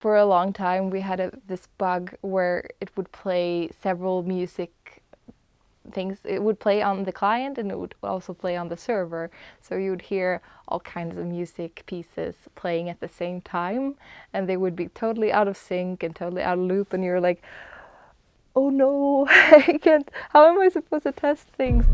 For a long time we had this bug where it would play several music things. It would play on the client and it would also play on the server. So you would hear all kinds of music pieces playing at the same time, and they would be totally out of sync and totally out of loop, and you're like, oh no, I can't, how am I supposed to test things?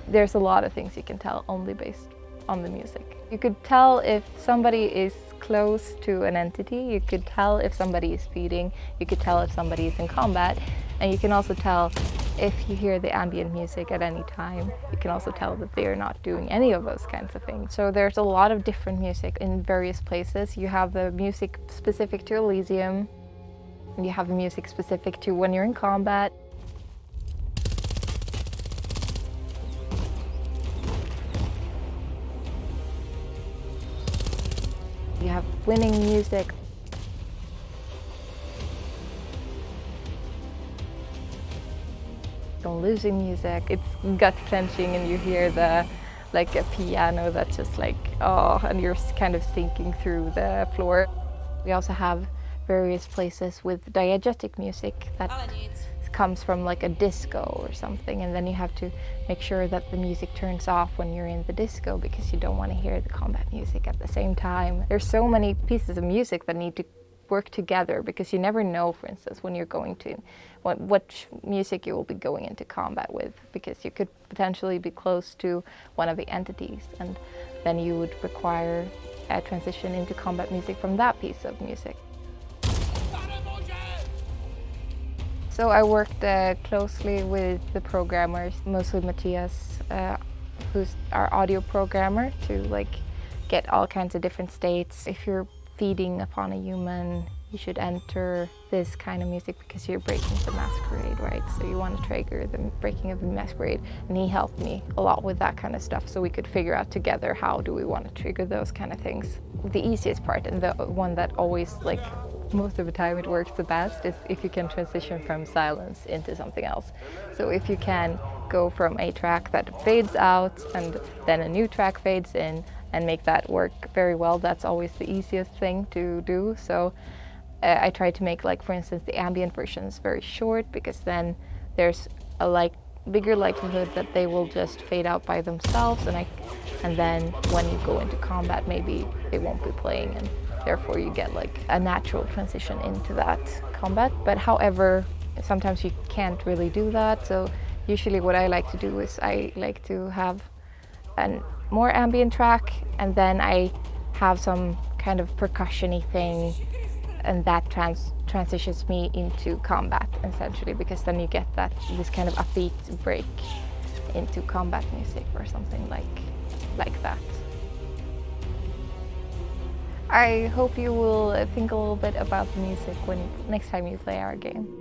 There's a lot of things you can tell only based on the music. You could tell if somebody is close to an entity, you could tell if somebody is feeding, you could tell if somebody is in combat, and you can also tell if you hear the ambient music at any time. You can also tell that they are not doing any of those kinds of things. So there's a lot of different music in various places. You have the music specific to Elysium, and you have the music specific to when you're in combat. You have winning music. Losing music. It's gut clenching and you hear like a piano that's just like, oh, and you're kind of sinking through the floor. We also have various places with diegetic music that comes from like a disco or something, and then you have to make sure that the music turns off when you're in the disco because you don't want to hear the combat music at the same time. There's so many pieces of music that need to work together because you never know, for instance, when you're going to what music you will be going into combat with, because you could potentially be close to one of the entities, and then you would require a transition into combat music from that piece of music. So I worked closely with the programmers, mostly Matthias, who's our audio programmer, to like get all kinds of different states. If you're feeding upon a human, you should enter this kind of music because you're breaking the masquerade, right? So you want to trigger the breaking of the masquerade, and he helped me a lot with that kind of stuff, so we could figure out together how do we want to trigger those kind of things. The easiest part, and the one that always, like, most of the time it works the best, is if you can transition from silence into something else. So if you can go from a track that fades out and then a new track fades in and make that work very well, that's always the easiest thing to do. So I try to make, like, for instance, the ambient versions very short, because then there's a bigger likelihood that they will just fade out by themselves, and then when you go into combat, maybe they won't be playing, and therefore you get like a natural transition into that combat. But however, sometimes you can't really do that. So usually what I like to do is I like to have a more ambient track, and then I have some kind of percussion-y thing, and that transitions me into combat essentially, because then you get this kind of upbeat break into combat music or something like that. I hope you will think a little bit about the music next time you play our game.